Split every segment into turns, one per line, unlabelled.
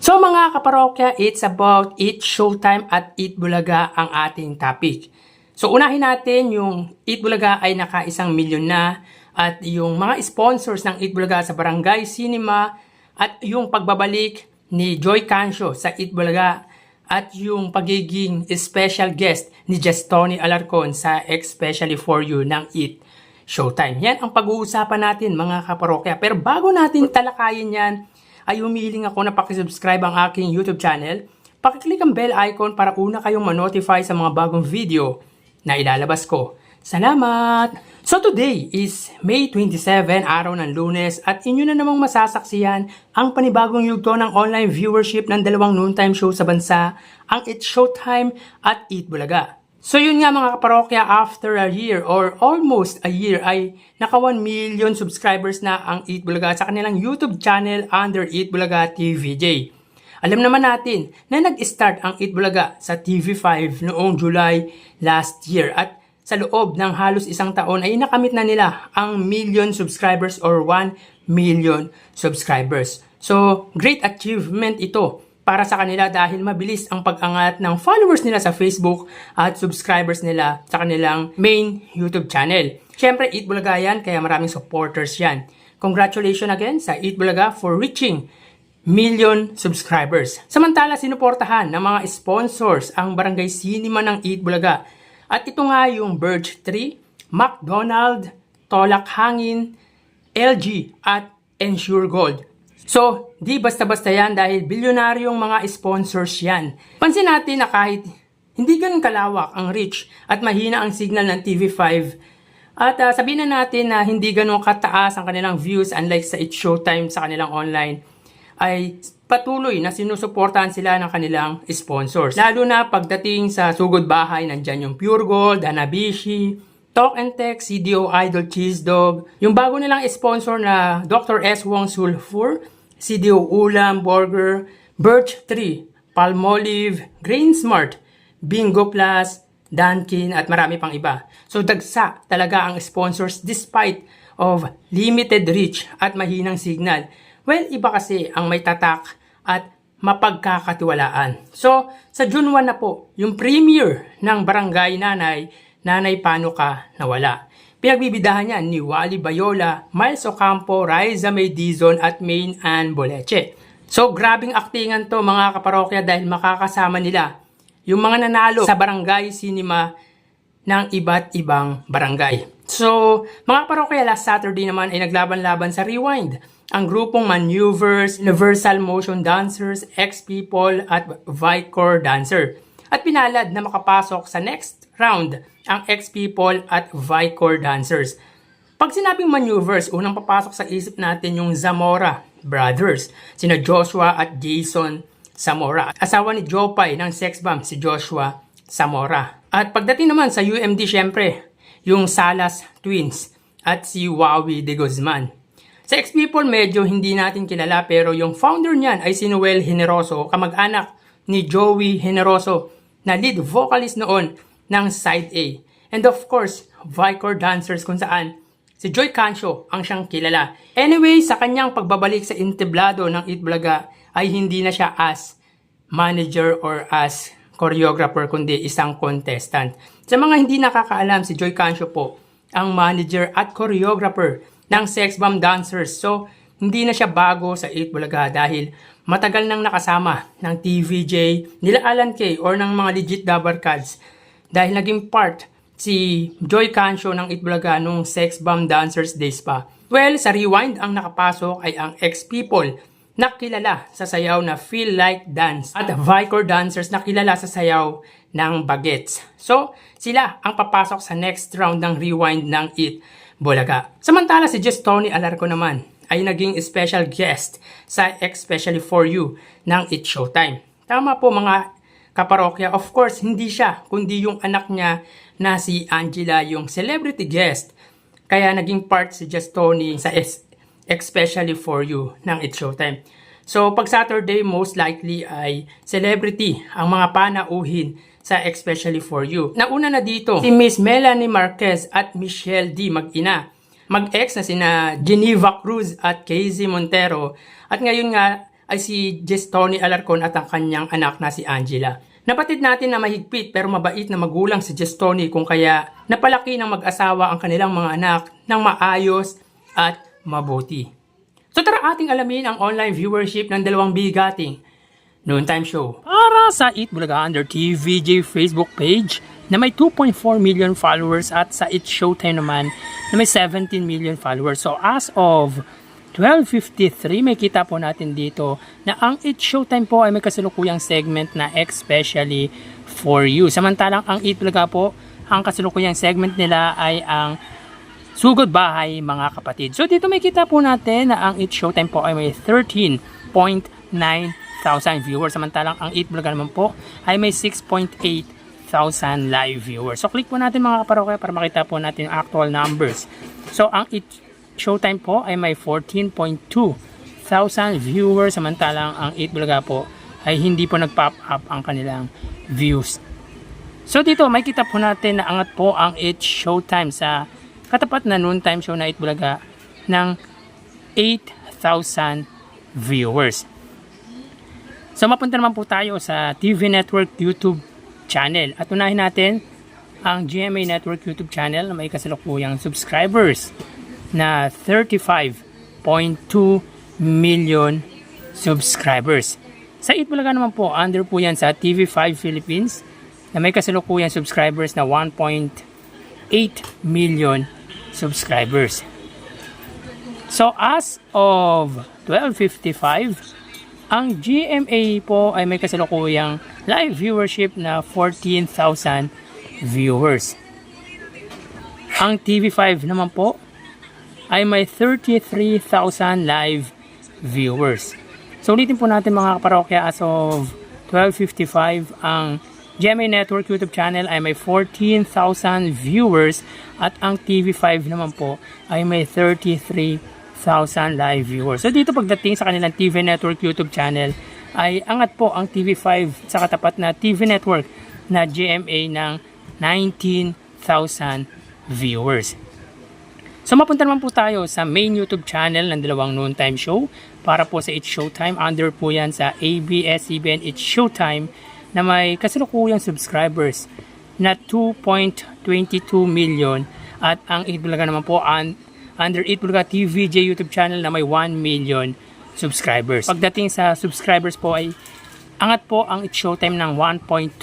So mga kaparokya, it's about Eat Showtime at Eat Bulaga ang ating topic. So unahin natin yung Eat Bulaga ay naka 1,000,000 na at yung mga sponsors ng Eat Bulaga sa Barangay Cinema at yung pagbabalik ni Joy Cancio sa Eat Bulaga at yung pagiging special guest ni Tony Alarcon sa Especially For You ng Eat Showtime. Yan ang pag-uusapan natin mga kaparokya. Pero bago natin talakayin yan, ay humihiling ako na pakisubscribe ang aking YouTube channel. Pakiclick ang bell icon para una kayong ma-notify sa mga bagong video na ilalabas ko. Salamat! So today is May 27, araw ng Lunes at inyo na namang masasaksiyan ang panibagong yugto ng online viewership ng dalawang noontime show sa bansa, ang Eat Showtime at Eat Bulaga. So yun nga mga kaparokya, after a year or almost a year ay naka 1 million subscribers na ang Eat Bulaga sa kanilang YouTube channel under Eat Bulaga TVJ. Alam naman natin na nag-start ang Eat Bulaga sa TV5 noong July last year at sa loob ng halos isang taon ay nakamit na nila ang million subscribers or 1 million subscribers. So great achievement ito para sa kanila dahil mabilis ang pag-angat ng followers nila sa Facebook at subscribers nila sa kanilang main YouTube channel. Siyempre, Eat Bulaga yan, kaya maraming supporters yan. Congratulations again sa Eat Bulaga for reaching million subscribers. Samantala, sinuportahan ng mga sponsors ang Barangay Cinema ng Eat Bulaga. At ito nga yung Birch Tree, McDonald, Tolak Hangin, LG at Ensure Gold. So, di basta-basta yan dahil bilyonaryong mga sponsors yan. Pansin natin na kahit hindi ganun kalawak ang reach at mahina ang signal ng TV5 at sabihin na natin na hindi ganun kataas ang kanilang views unlike sa Eat Showtime sa kanilang online, ay patuloy na sinusuportahan sila ng kanilang sponsors. Lalo na pagdating sa sugod bahay, nandyan yung Pure Gold, Hanabishi, Talk and Tech, CDO Idol Cheese Dog, yung bago nilang sponsor na Dr. S. Wong Sulfur, CDO Ulam Burger, Birch Tree, Palmolive, Grain Smart, Bingo Plus, Dunkin at marami pang iba. So dagsa talaga ang sponsors despite of limited reach at mahinang signal. Well, iba kasi ang may tatak at mapagkakatiwalaan. So sa June 1 na po, yung premiere ng Barangay Nanay Paano Ka Nawala. Pinagbibidahan niya ni Wally Bayola, Miles Ocampo, Raisa May Dizon at Main Ann Boleche. So grabing aktingan to mga kaparokya dahil makakasama nila yung mga nanalo sa Barangay Cinema ng iba't ibang barangay. So mga kaparokya, last Saturday naman ay naglaban-laban sa Rewind ang grupong Maneuvers, Universal Motion Dancers, X-People at Vicor Dancer. At pinalad na makapasok sa next round ang X-People at Vicor Dancers. Pag sinabing Maneuvers, unang papasok sa isip natin yung Zamora Brothers, sina Joshua at Jason Zamora. Asawa ni Jopay ng sex bomb si Joshua Zamora. At pagdating naman sa UMD, syempre, yung Salas Twins at si Wawi de Guzman. Sa X-People, medyo hindi natin kilala pero yung founder niyan ay si Noel Generoso, kamag-anak ni Joey Generoso na lead vocalist noon ng Side A. And of course, Vicor Dancers kung saan si Joy Cancio ang siyang kilala. Anyway, sa kanyang pagbabalik sa entablado ng Eat Bulaga ay hindi na siya as manager or as choreographer kundi isang contestant. Sa mga hindi nakakaalam, si Joy Cancio po ang manager at choreographer ng Sex Bomb Dancers. So, hindi na siya bago sa Eat Bulaga dahil matagal nang nakasama ng TVJ, nila Alan Kay or ng mga legit Dabarkads dahil naging part si Joy Cancio ng Eat Bulaga nung Sex Bomb Dancers days pa. Well, sa Rewind ang nakapasok ay ang X-People na kilala sa sayaw na Feel Like Dance at Vicor Dancers na kilala sa sayaw ng Bagets. So, sila ang papasok sa next round ng Rewind ng Eat Bulaga. Samantala si Tony Alarcon naman ay naging special guest sa Especially For You ng Eat Showtime. Tama po mga kaparokya, of course, hindi siya, kundi yung anak niya na si Angela yung celebrity guest. Kaya naging part si Tony sa Especially For You ng Eat Showtime. So pag Saturday, most likely ay celebrity ang mga panauhin sa Especially For You. Nauna na dito si Miss Melanie Marquez at Michelle D. mag-ina. Mag-ex na sina Geneva Cruz at Casey Montero. At ngayon nga ay si Tony Alarcon at ang kanyang anak na si Angela. Napatid natin na mahigpit pero mabait na magulang si Tony kung kaya napalaki ng mag-asawa ang kanilang mga anak ng maayos at mabuti. So tara ating alamin ang online viewership ng dalawang bigating noontime show. Para sa Eat Bulaga under TVJ Facebook page na may 2.4 million followers at sa It's Showtime naman na may 17 million followers. So as of 12:53 may kita po natin dito na ang It's Showtime po ay may kasalukuyang segment na especially for you. Samantalang ang Eat Bulaga po, ang kasalukuyang segment nila ay ang Sugod Bahay mga kapatid. So dito may kita po natin na ang It's Showtime po ay may 13.9 thousand viewers. Samantalang ang Eat Bulaga naman po ay may 6.8 thousand live viewers. So click po natin mga kaparokya para makita po natin ang actual numbers. So ang It's Showtime po ay may 14.2 thousand viewers. Samantalang ang Eat Bulaga po ay hindi po nag-pop up ang kanilang views. So dito may kita po natin na angat po ang It's Showtime sa katapat na noontime show na Eat Bulaga ng 8,000 viewers. So mapunta naman po tayo sa TV Network YouTube channel. At unahin natin ang GMA Network YouTube channel na may kasalukuyang subscribers na 35.2 million subscribers. Sa Eat Bulaga naman po, under po yan sa TV5 Philippines na may kasalukuyang subscribers na 1.8 million subscribers. So as of 12:55, ang GMA po ay may kasalukuyang live viewership na 14,000 viewers. Ang TV5 naman po ay may 33,000 live viewers. So ulitin po natin mga kaparokya, as of 12:55 ang GMA Network YouTube channel ay may 14,000 viewers at ang TV5 naman po ay may 33,000 live viewers. So dito pagdating sa kanilang TV Network YouTube channel ay angat po ang TV5 sa katapat na TV Network na GMA ng 19,000 viewers. So mapunta naman po tayo sa main YouTube channel ng dalawang noontime show para po sa It's Showtime. Under po yan sa ABS-CBN It's Showtime na may kasalukuyang subscribers na 2.22 million at ang Eat Bulaga naman po under Eat Bulaga TVJ YouTube channel na may 1 million subscribers. Pagdating sa subscribers po ay angat po ang It's Showtime ng 1.2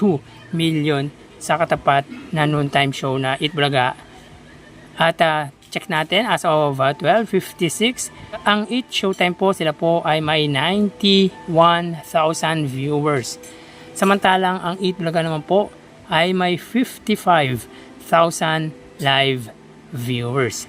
million sa katapat na noontime show na Eat Bulaga. At check natin as of 12:56 ang It's Showtime po, sila po ay may 91,000 viewers. Samantalang ang Eat Bulaga naman po ay may 55,000 live viewers.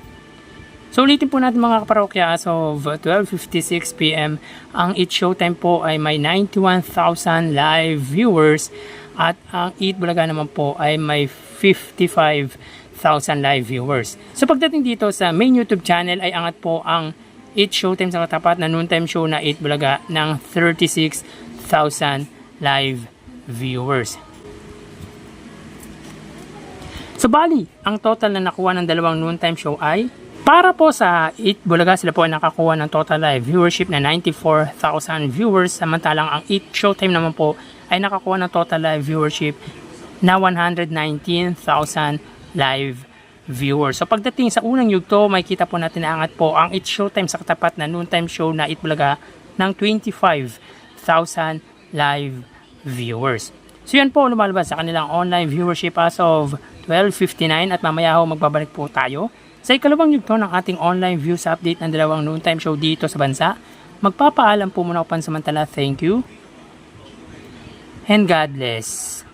So ulitin po natin mga kaparokya, as of 12:56 PM ang It's Showtime po ay may 91,000 live viewers at ang Eat Bulaga naman po ay may 55,000 live viewers. So pagdating dito sa main YouTube channel ay angat po ang It's Showtime sa katapat na noontime show na Eat Bulaga ng 36,000 live viewers. So bali, ang total na nakuha ng dalawang noontime show ay para po sa Eat Bulaga, sila po ay nakakuha ng total live viewership na 94,000 viewers, samantalang ang Eat Showtime naman po ay nakakuha ng total live viewership na 119,000 live viewers. So pagdating sa unang yugto, may kita po natin na angat po ang It's Showtime sa katapat na noontime show na Eat Bulaga ng 25,000 live viewers. So yan po lumalabas sa kanilang online viewership as of 12:59 at mamaya ho magbabalik po tayo sa ikalawang yugto ng ating online views update ng dalawang noontime show dito sa bansa. Magpapaalam po muna ako pansamantala. Thank you and God bless.